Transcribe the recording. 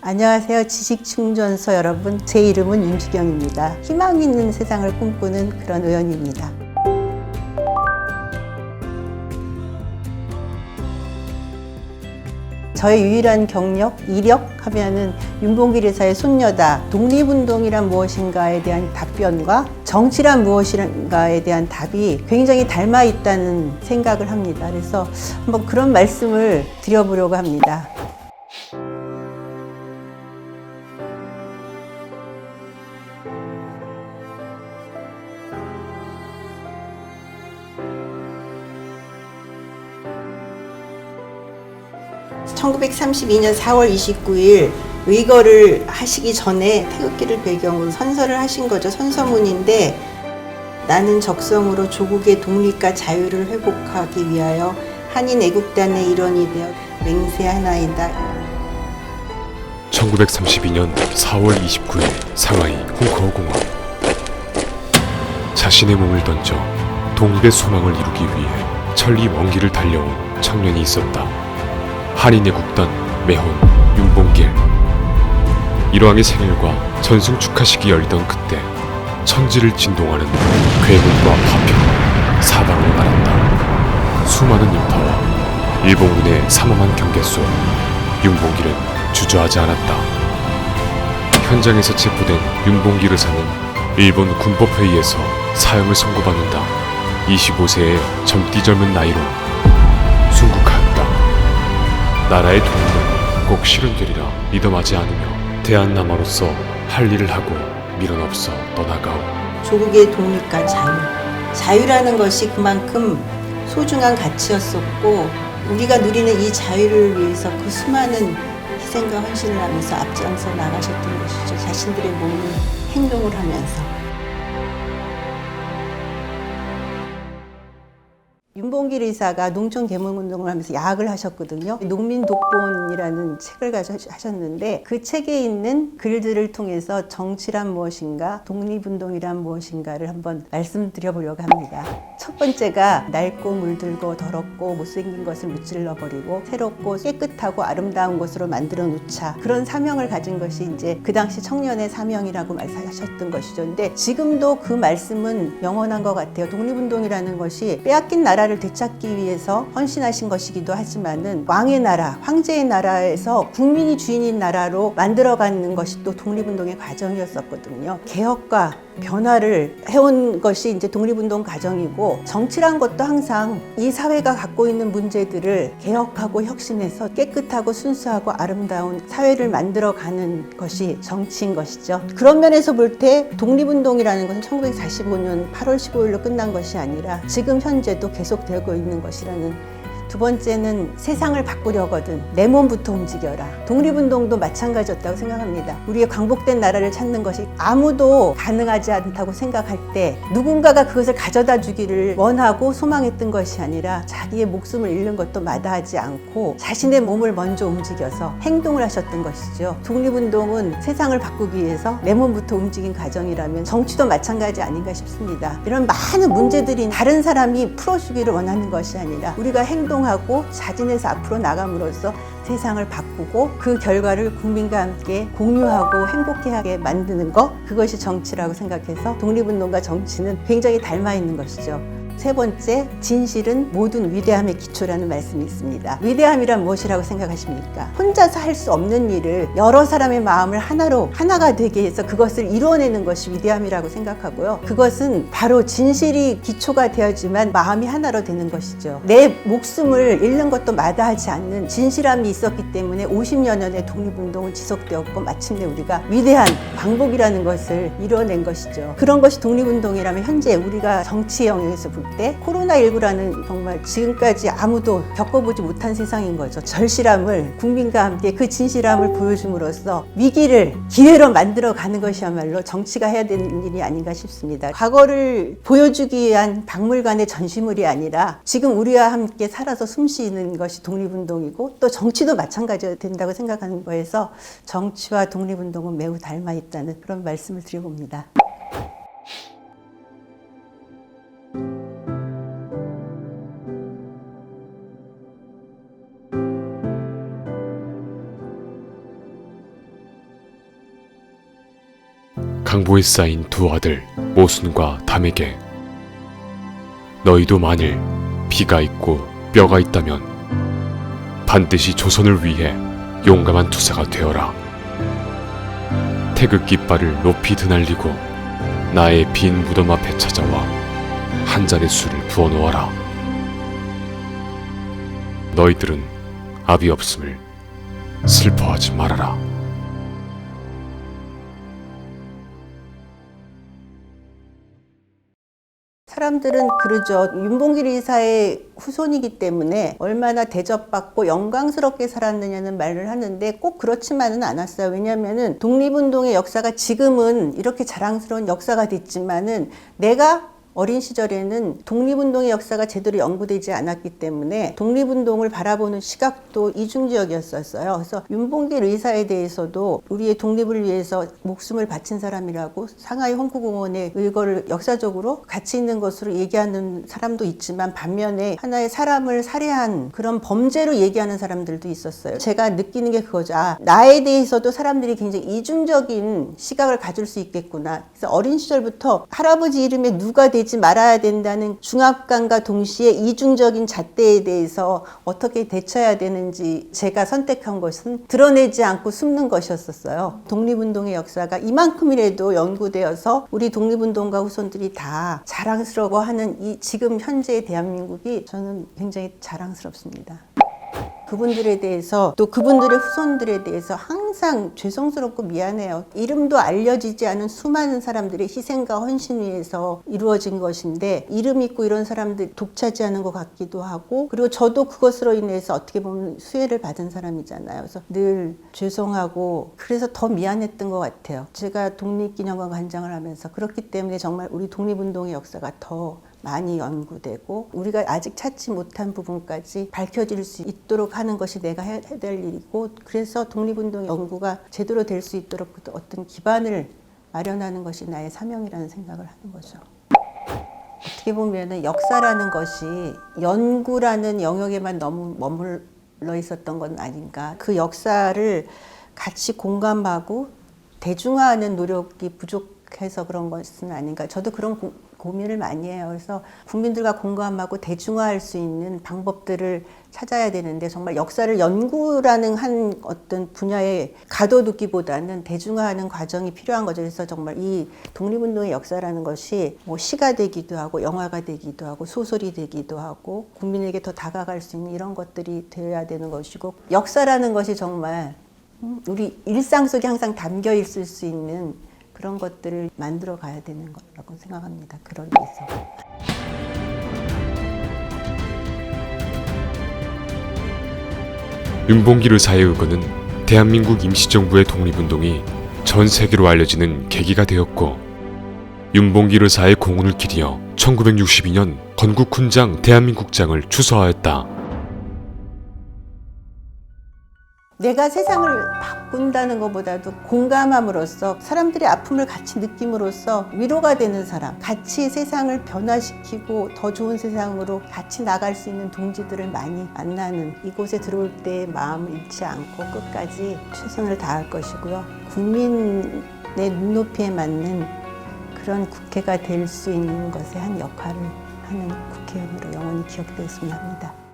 안녕하세요. 지식충전소 여러분. 제 이름은 윤주경입니다. 희망 있는 세상을 꿈꾸는 그런 의원입니다. 저의 유일한 경력, 이력 하면은 윤봉길 의사의 손녀다. 독립운동이란 무엇인가에 대한 답변과 정치란 무엇인가에 대한 답이 굉장히 닮아 있다는 생각을 합니다. 그래서 한번 그런 말씀을 드려보려고 합니다. (1932년 4월 29일) 의거를 하시기 전에 태극기를 배경으로 선서를 하신 거죠. 선서문인데, 나는 적성으로 조국의 독립과 자유를 회복하기 위하여 한인 애국단의 일원이 되어 맹세하나이다. 1932년 4월 29일 상하이 홍커공항. 자신의 몸을 던져 독립의 소망을 이루기 위해 천리 먼 길을 달려온 청년이 있었다. 한인애국단 매헌 윤봉길. 일왕의 생일과 전승 축하식이 열리던 그때 천지를 진동하는 괴물과 파편, 사방을 말았다. 수많은 인파와 일본군의 삼엄한 경계 속 윤봉길은 주저하지 않았다. 현장에서 체포된 윤봉길 의사는 일본 군법회의에서 사형을 선고받는다. 25세의 젊디 젊은 나이로 순국하였다. 나라의 독립은 꼭 실현되리라 믿어마지 않으며 대한남아로서 할 일을 하고 미련 없어 떠나가오. 조국의 독립과 자유라는 것이 그만큼 소중한 가치였었고, 우리가 누리는 이 자유를 위해서 그 수많은 희생과 헌신을 하면서 앞장서 나가셨던 것이죠. 자신들의 몸을 행동을 하면서. 윤봉길 의사가 농촌 계몽운동을 하면서 야학을 하셨거든요. 농민 독본이라는 책을 하셨는데, 그 책에 있는 글들을 통해서 정치란 무엇인가, 독립운동이란 무엇인가를 한번 말씀드려보려고 합니다. 첫 번째가 낡고 물들고 더럽고 못생긴 것을 무찔러버리고 새롭고 깨끗하고 아름다운 것으로 만들어 놓자. 그런 사명을 가진 것이 이제 그 당시 청년의 사명이라고 말씀하셨던 것이죠. 근데 지금도 그 말씀은 영원한 것 같아요. 독립운동이라는 것이 빼앗긴 나라를 되찾기 위해서 헌신하신 것이기도 하지만은, 왕의 나라, 황제의 나라에서 국민이 주인인 나라로 만들어가는 것이 또 독립운동의 과정이었었거든요. 개혁과 변화를 해온 것이 이제 독립운동 과정이고, 정치란 것도 항상 이 사회가 갖고 있는 문제들을 개혁하고 혁신해서 깨끗하고 순수하고 아름다운 사회를 만들어가는 것이 정치인 것이죠. 그런 면에서 볼 때 독립운동이라는 것은 1945년 8월 15일로 끝난 것이 아니라 지금 현재도 계속되고 있는 것이라는. 두 번째는 세상을 바꾸려거든 내 몸부터 움직여라. 독립운동도 마찬가지였다고 생각합니다. 우리의 광복된 나라를 찾는 것이 아무도 가능하지 않다고 생각할 때 누군가가 그것을 가져다 주기를 원하고 소망했던 것이 아니라 자기의 목숨을 잃는 것도 마다하지 않고 자신의 몸을 먼저 움직여서 행동을 하셨던 것이죠. 독립운동은 세상을 바꾸기 위해서 내 몸부터 움직인 과정이라면 정치도 마찬가지 아닌가 싶습니다. 이런 많은 문제들이 다른 사람이 풀어주기를 원하는 것이 아니라 우리가 행동하고 자진해서 앞으로 나감으로써 세상을 바꾸고 그 결과를 국민과 함께 공유하고 행복해하게 만드는 것, 그것이 정치라고 생각해서 독립운동과 정치는 굉장히 닮아 있는 것이죠. 세 번째, 진실은 모든 위대함의 기초라는 말씀이 있습니다. 위대함이란 무엇이라고 생각하십니까? 혼자서 할 수 없는 일을 여러 사람의 마음을 하나가 되게 해서 그것을 이루어내는 것이 위대함이라고 생각하고요. 그것은 바로 진실이 기초가 되어야지만 마음이 하나로 되는 것이죠. 내 목숨을 잃는 것도 마다하지 않는 진실함이 있었기 때문에 50여 년의 독립운동은 지속되었고, 마침내 우리가 위대한 광복이라는 것을 이루어낸 것이죠. 그런 것이 독립운동이라면, 현재 우리가 정치 영역에서 볼 때 코로나19라는 정말 지금까지 아무도 겪어보지 못한 세상인 거죠. 절실함을 국민과 함께 그 진실함을 보여줌으로써 위기를 기회로 만들어가는 것이야말로 정치가 해야 되는 일이 아닌가 싶습니다. 과거를 보여주기 위한 박물관의 전시물이 아니라 지금 우리와 함께 살아서 숨쉬는 것이 독립운동이고, 또 정치도 마찬가지가 된다고 생각하는 거에서 정치와 독립운동은 매우 닮아 있다는 그런 말씀을 드려봅니다. 상보에 쌓인 두 아들 모순과 담에게 너희도 만일 피가 있고 뼈가 있다면 반드시 조선을 위해 용감한 투사가 되어라. 태극 깃발을 높이 드날리고 나의 빈 무덤 앞에 찾아와 한 잔의 술을 부어 놓아라. 너희들은 압이 없음을 슬퍼하지 말아라. 사람들은 그러죠. 윤봉길 의사의 후손이기 때문에 얼마나 대접받고 영광스럽게 살았느냐는 말을 하는데 꼭 그렇지만은 않았어요. 왜냐하면은 독립운동의 역사가 지금은 이렇게 자랑스러운 역사가 됐지만은 내가 어린 시절에는 독립운동의 역사가 제대로 연구되지 않았기 때문에 독립운동을 바라보는 시각도 이중적이었었어요. 그래서 윤봉길 의사에 대해서도 우리의 독립을 위해서 목숨을 바친 사람이라고 상하이 홍구공원의 의거를 역사적으로 가치 있는 것으로 얘기하는 사람도 있지만 반면에 하나의 사람을 살해한 그런 범죄로 얘기하는 사람들도 있었어요. 제가 느끼는 게 그거죠. 나에 대해서도 사람들이 굉장히 이중적인 시각을 가질 수 있겠구나. 그래서 어린 시절부터 할아버지 이름에 누가 되지 말아야 된다는 중압감과 동시에 이중적인 잣대에 대해서 어떻게 대처해야 되는지 제가 선택한 것은 드러내지 않고 숨는 것이었어요. 독립운동의 역사가 이만큼이라도 연구되어서 우리 독립운동가 후손들이 다 자랑스러워하는 이 지금 현재의 대한민국이 저는 굉장히 자랑스럽습니다. 그분들에 대해서 또 그분들의 후손들에 대해서 항상 죄송스럽고 미안해요. 이름도 알려지지 않은 수많은 사람들의 희생과 헌신 위에서 이루어진 것인데 이름 있고 이런 사람들 독차지하는 것 같기도 하고 그리고 저도 그것으로 인해서 어떻게 보면 수혜를 받은 사람이잖아요. 그래서 늘 죄송하고 그래서 더 미안했던 것 같아요. 제가 독립기념관 관장을 하면서 그렇기 때문에 정말 우리 독립운동의 역사가 더 많이 연구되고 우리가 아직 찾지 못한 부분까지 밝혀질 수 있도록 하는 것이 내가 해야 될 일이고 그래서 독립운동 연구가 제대로 될 수 있도록 어떤 기반을 마련하는 것이 나의 사명이라는 생각을 하는 거죠. 어떻게 보면 역사라는 것이 연구라는 영역에만 너무 머물러 있었던 건 아닌가. 그 역사를 같이 공감하고 대중화하는 노력이 부족해서 그런 것은 아닌가. 저도 그런 고민을 많이 해요. 그래서 국민들과 공감하고 대중화할 수 있는 방법들을 찾아야 되는데 정말 역사를 연구라는 한 어떤 분야에 가둬두기보다는 대중화하는 과정이 필요한 거죠. 그래서 정말 이 독립운동의 역사라는 것이 뭐 시가 되기도 하고 영화가 되기도 하고 소설이 되기도 하고 국민에게 더 다가갈 수 있는 이런 것들이 되어야 되는 것이고 역사라는 것이 정말 우리 일상 속에 항상 담겨 있을 수 있는 그런 것들을 만들어 가야 되는 거라고 생각합니다. 그런 위해서. 윤봉길 의사의 의거는 대한민국 임시정부의 독립운동이 전 세계로 알려지는 계기가 되었고 윤봉길 의사의 공훈을 기리어 1962년 건국훈장 대한민국장을 추서하였다. 내가 세상을 바꾼다는 것보다도 공감함으로써 사람들의 아픔을 같이 느낌으로써 위로가 되는 사람, 같이 세상을 변화시키고 더 좋은 세상으로 같이 나갈 수 있는 동지들을 많이 만나는 이곳에 들어올 때 마음을 잃지 않고 끝까지 최선을 다할 것이고요. 국민의 눈높이에 맞는 그런 국회가 될 수 있는 것에 한 역할을 하는 국회의원으로 영원히 기억되었으면 합니다.